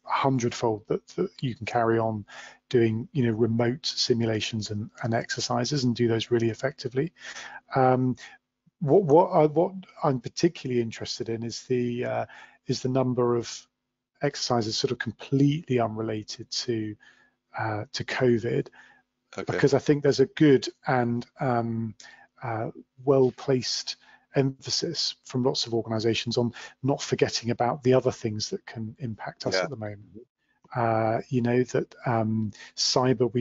100-fold that you can carry on doing, remote simulations and exercises and do those really effectively. What I'm particularly interested in is the number of exercises sort of completely unrelated to COVID, okay. because I think there's a good and well-placed emphasis from lots of organizations on not forgetting about the other things that can impact us at the moment. That cyber,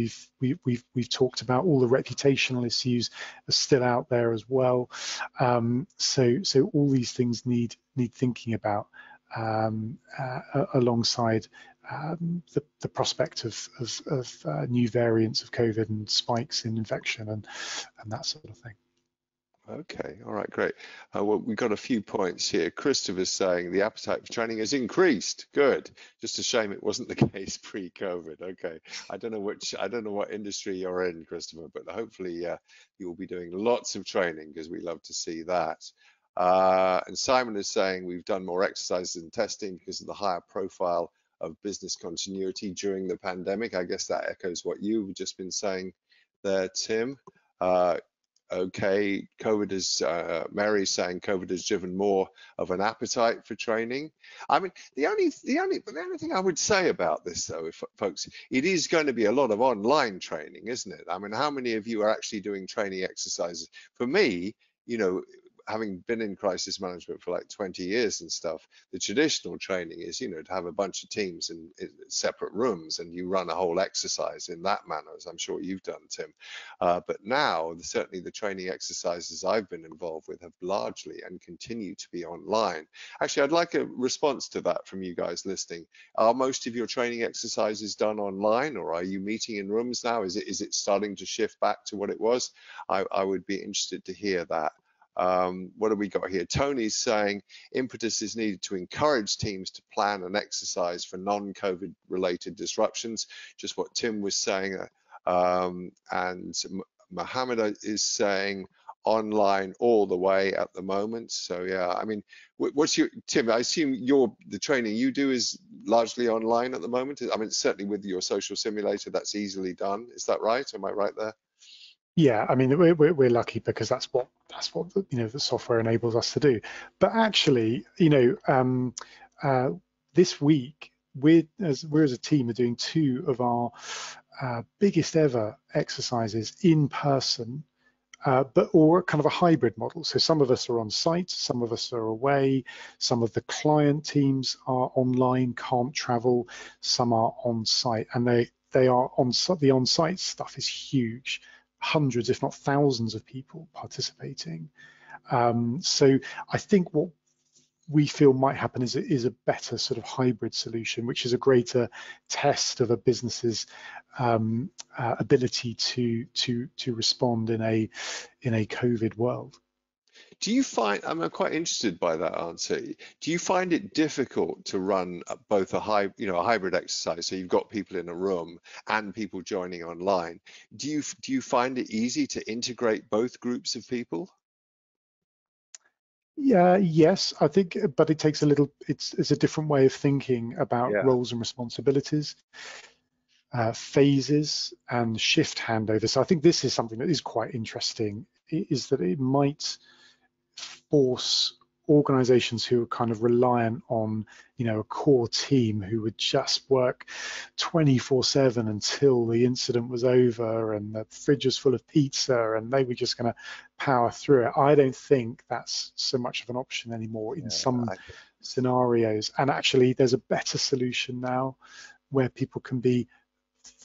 we've talked about, all the reputational issues are still out there as well. So all these things need thinking about alongside the prospect of new variants of COVID and spikes in infection and that sort of thing. Okay, all right, great. Well, we've got a few points here. Christopher's saying the appetite for training has increased. Good. Just a shame it wasn't the case pre-COVID. Okay, I don't know what industry you're in, Christopher, but hopefully you will be doing lots of training, because we love to see that. And Simon is saying we've done more exercises and testing because of the higher profile of business continuity during the pandemic. I guess that echoes what you've just been saying there, Tim. Okay, COVID is, Mary's saying COVID has driven more of an appetite for training. I mean, the only thing I would say about this, though, folks, it is going to be a lot of online training, isn't it? I mean, how many of you are actually doing training exercises? For me, having been in crisis management for like 20 years and stuff, the traditional training is, to have a bunch of teams in separate rooms and you run a whole exercise in that manner, as I'm sure you've done, Tim. But now, certainly the training exercises I've been involved with have largely and continue to be online. Actually, I'd like a response to that from you guys listening. Are most of your training exercises done online, or are you meeting in rooms now? Is it starting to shift back to what it was? I would be interested to hear that. What have we got here? Tony's saying impetus is needed to encourage teams to plan and exercise for non-COVID related disruptions, just what Tim was saying. And Mohammed is saying online all the way at the moment. So yeah, I mean, what's your, Tim, I assume the training you do is largely online at the moment. I mean, certainly with your social simulator, that's easily done. Is that right? Am I right there? Yeah, I mean, we're lucky because that's what the software enables us to do. But actually, this week we're as a team are doing 2 of our biggest ever exercises in person, or kind of a hybrid model. So some of us are on site, some of us are away, some of the client teams are online, can't travel, some are on site, and they are the on-site stuff is huge. Hundreds, if not thousands of people participating. So I think what we feel might happen is a better sort of hybrid solution, which is a greater test of a business's ability to respond in a COVID world. Do you find, I'm quite interested by that answer. Do you find it difficult to run both a hybrid exercise, so you've got people in a room and people joining online? Do you find it easy to integrate both groups of people? Yeah, yes, I think, but it takes a little, it's a different way of thinking about Yeah. roles and responsibilities, phases and shift handover. So I think this is something that is quite interesting, is that it might force organizations who are kind of reliant on, a core team who would just work 24/7 until the incident was over and the fridge was full of pizza and they were just going to power through it. I don't think that's so much of an option anymore in some scenarios. And actually, there's a better solution now where people can be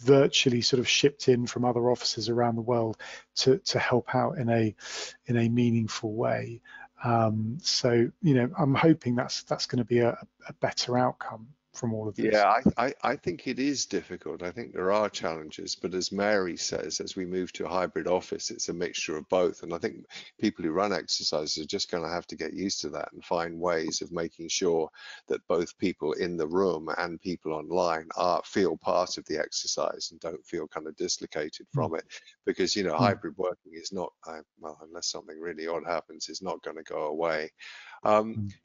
virtually sort of shipped in from other offices around the world to help out in a meaningful way. So I'm hoping that's going to be a better outcome from all of this. Yeah, I think it is difficult. I think there are challenges, but as Mary says, as we move to a hybrid office, it's a mixture of both. And I think people who run exercises are just going to have to get used to that and find ways of making sure that both people in the room and people online feel part of the exercise and don't feel kind of dislocated from it. Because, hybrid working is not, well, unless something really odd happens, is not going to go away.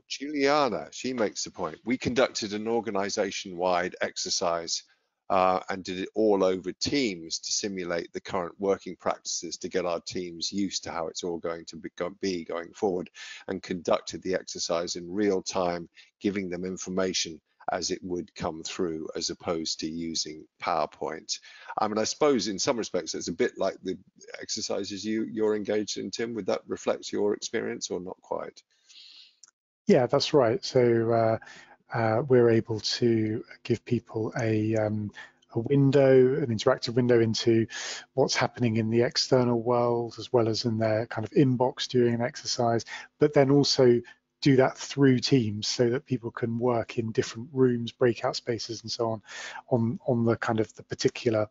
Juliana, she makes the point. We conducted an organization-wide exercise and did it all over Teams to simulate the current working practices to get our teams used to how it's all going to be going forward, and conducted the exercise in real time, giving them information as it would come through, as opposed to using PowerPoint. I mean, I suppose in some respects it's a bit like the exercises you're engaged in, Tim. Would that reflect your experience or not quite? Yeah, that's right. So we're able to give people a window, an interactive window into what's happening in the external world, as well as in their kind of inbox during an exercise, but then also do that through Teams so that people can work in different rooms, breakout spaces, and so on the kind of the particular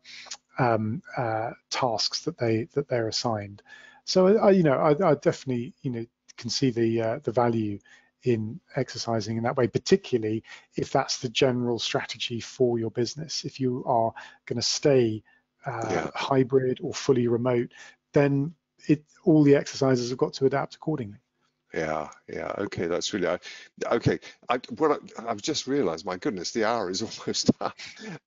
tasks that they're assigned. So I definitely can see the value in exercising in that way, particularly if that's the general strategy for your business. If you are going to stay hybrid or fully remote, then all the exercises have got to adapt accordingly. Yeah, okay, that's really okay. I've just realized, my goodness, the hour is almost up,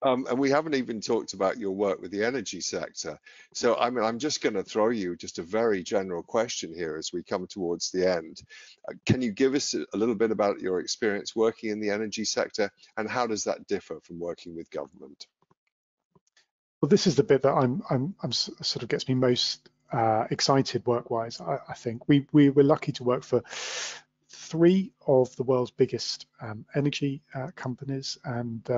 and we haven't even talked about your work with the energy sector. So I mean, I'm just going to throw you just a very general question here as we come towards the end. Can you give us a little bit about your experience working in the energy sector, and how does that differ from working with government? Well, this is the bit that I'm sort of gets me most excited work-wise. I think we were lucky to work for 3 of the world's biggest energy companies, and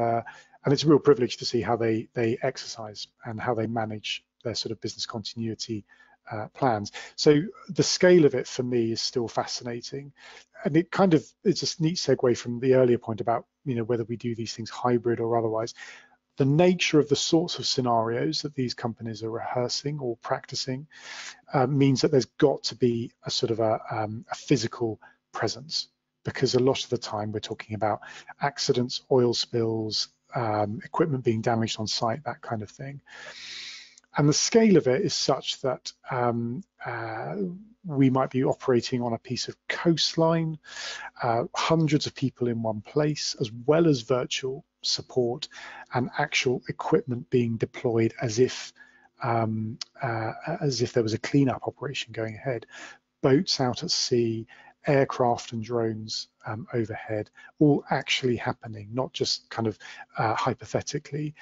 it's a real privilege to see how they exercise and how they manage their sort of business continuity plans. So the scale of it for me is still fascinating, and it's a neat segue from the earlier point about whether we do these things hybrid or otherwise. The nature of the sorts of scenarios that these companies are rehearsing or practicing means that there's got to be a sort of a physical presence, because a lot of the time we're talking about accidents, oil spills, equipment being damaged on site, that kind of thing. And the scale of it is such that we might be operating on a piece of coastline, hundreds of people in one place, as well as virtual support and actual equipment being deployed as if there was a cleanup operation going ahead. Boats out at sea, aircraft and drones overhead, all actually happening, not just kind of hypothetically.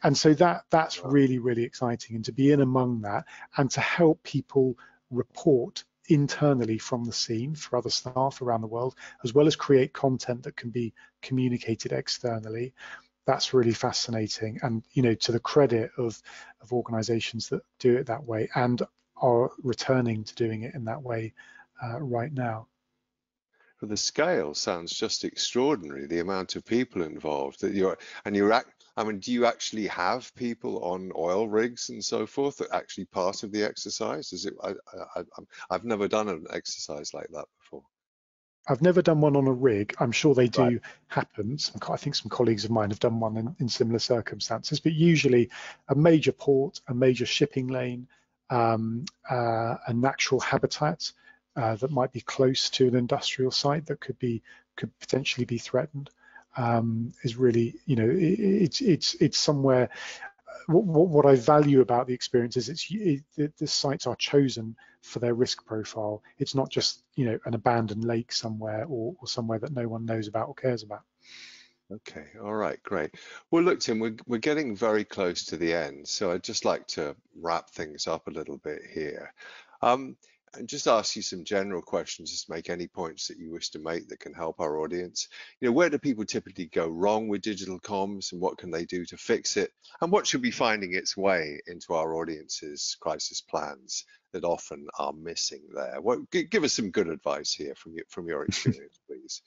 And so that's really, really exciting, and to be in among that and to help people report internally from the scene for other staff around the world, as well as create content that can be communicated externally. That's really fascinating, and to the credit of organizations that do it that way and are returning to doing it in that way right now. But the scale sounds just extraordinary, the amount of people involved that I mean, do you actually have people on oil rigs and so forth that actually part of the exercise? Is it, I've never done an exercise like that before. I've never done one on a rig. I'm sure they Right. do happen. I think some colleagues of mine have done one in similar circumstances, but usually a major port, a major shipping lane, a natural habitat that might be close to an industrial site that could potentially be threatened, is really, it's somewhere. What I value about the experience is the sites are chosen for their risk profile. It's not just an abandoned lake somewhere, or somewhere that no one knows about or cares about. Okay, all right, great. Well, look, Tim, we're getting very close to the end, so I'd just like to wrap things up a little bit here. And just ask you some general questions, just make any points that you wish to make that can help our audience. Where do people typically go wrong with digital comms, and what can they do to fix it? And what should be finding its way into our audience's crisis plans that often are missing there? Give us some good advice here from your experience, please.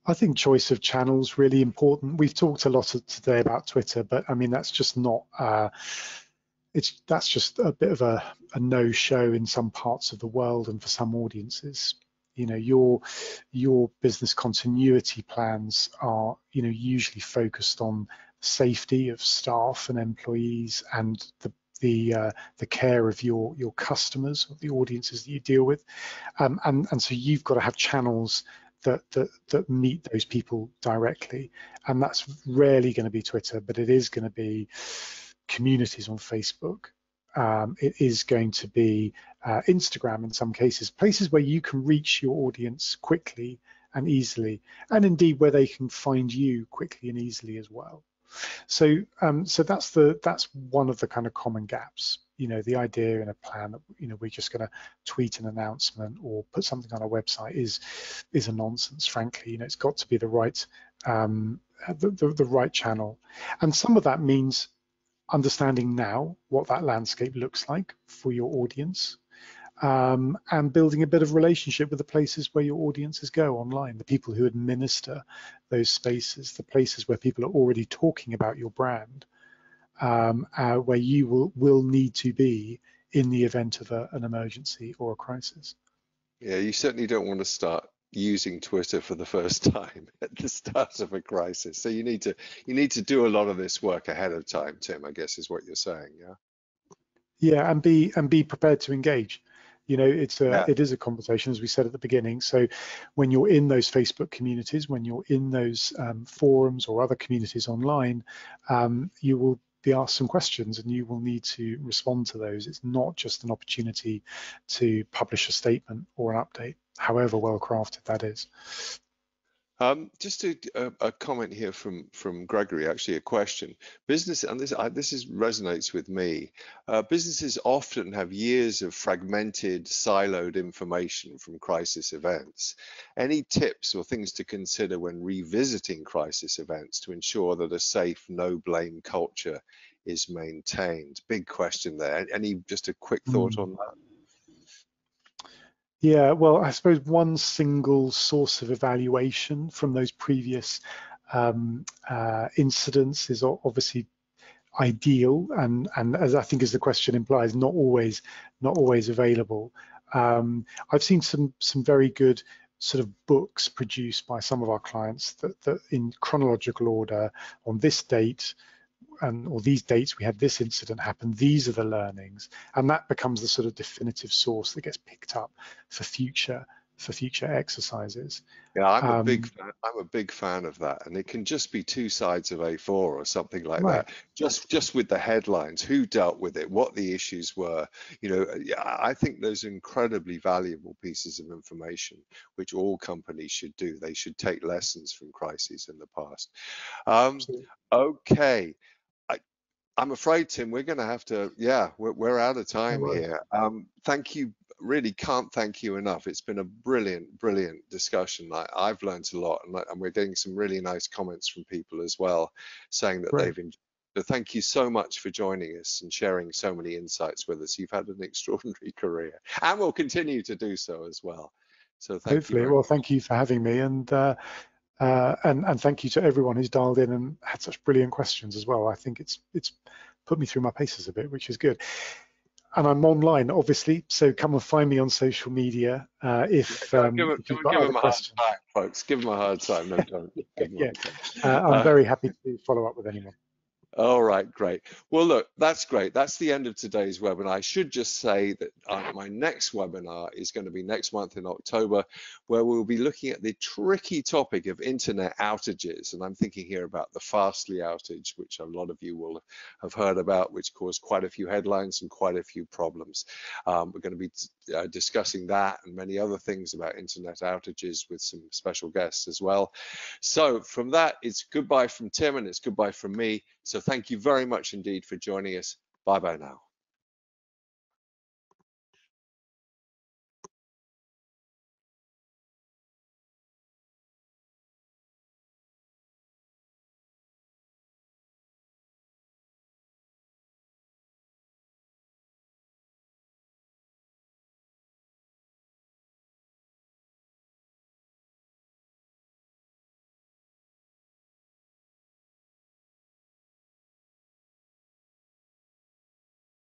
I think choice of channels really important. We've talked a lot today about Twitter, but I mean that's just not. That's just a bit of a no-show in some parts of the world and for some audiences. Your business continuity plans are usually focused on safety of staff and employees, and the care of your customers, the audiences that you deal with, and so you've got to have channels that meet those people directly, and that's rarely going to be Twitter, but it is going to be communities on Facebook. It is going to be Instagram in some cases, places where you can reach your audience quickly and easily, and indeed where they can find you quickly and easily as well. So that's one of the kind of common gaps. The idea in a plan that we're just going to tweet an announcement or put something on our website is a nonsense, frankly. It's got to be the right the right channel, and some of that means understanding now what that landscape looks like for your audience, and building a bit of relationship with the places where your audiences go online, the people who administer those spaces, the places where people are already talking about your brand, where you will need to be in the event of an emergency or a crisis. Yeah, you certainly don't want to start using Twitter for the first time at the start of a crisis. So you need to do a lot of this work ahead of time, Tim, I guess is what you're saying, yeah? Yeah, and be prepared to engage. Yeah. It is a conversation, as we said at the beginning. So when you're in those Facebook communities, when you're in those forums or other communities online, you will be asked some questions and you will need to respond to those. It's not just an opportunity to publish a statement or an update, however well crafted that is. Just a comment here from Gregory, actually a question. Business, and this resonates with me. Businesses often have years of fragmented, siloed information from crisis events. Any tips or things to consider when revisiting crisis events to ensure that a safe, no blame culture is maintained? Big question there. Any just a quick thought on that? Yeah, well, I suppose one single source of evaluation from those previous incidents is obviously ideal, and as I think as the question implies, not always available. I've seen some very good sort of books produced by some of our clients that in chronological order, on this date or these dates we had this incident happen, these are the learnings, and that becomes the sort of definitive source that gets picked up for future exercises. Yeah, I'm a big fan of that, and it can just be two sides of A4 or something like Right. that. Just with the headlines, who dealt with it, what the issues were. I think those are incredibly valuable pieces of information which all companies should do. They should take lessons from crises in the past. Okay. I'm afraid, Tim, we're going to have to, yeah, we're out of time here. Thank you, really can't thank you enough. It's been a brilliant, brilliant discussion. I've learned a lot, and we're getting some really nice comments from people as well, saying that they've enjoyed. So thank you so much for joining us and sharing so many insights with us. You've had an extraordinary career, and will continue to do so as well. So thank you Hopefully. very Well, much. thank you for having me, and thank you to everyone who's dialed in and had such brilliant questions as well. I think it's put me through my paces a bit, which is good. And I'm online, obviously, so come and find me on social media if you've got Give other them a hard questions. time, folks. Give them a hard time. No, don't give them a Yeah, hard time. I'm very happy to follow up with anyone. All right, great. Well, look, that's great. That's the end of today's webinar. I should just say that my next webinar is going to be next month in October, where we'll be looking at the tricky topic of internet outages. And I'm thinking here about the Fastly outage, which a lot of you will have heard about, which caused quite a few headlines and quite a few problems. We're going to be discussing that and many other things about internet outages with some special guests as well. So from that, it's goodbye from Tim and it's goodbye from me. So thank you very much indeed for joining us. Bye bye now.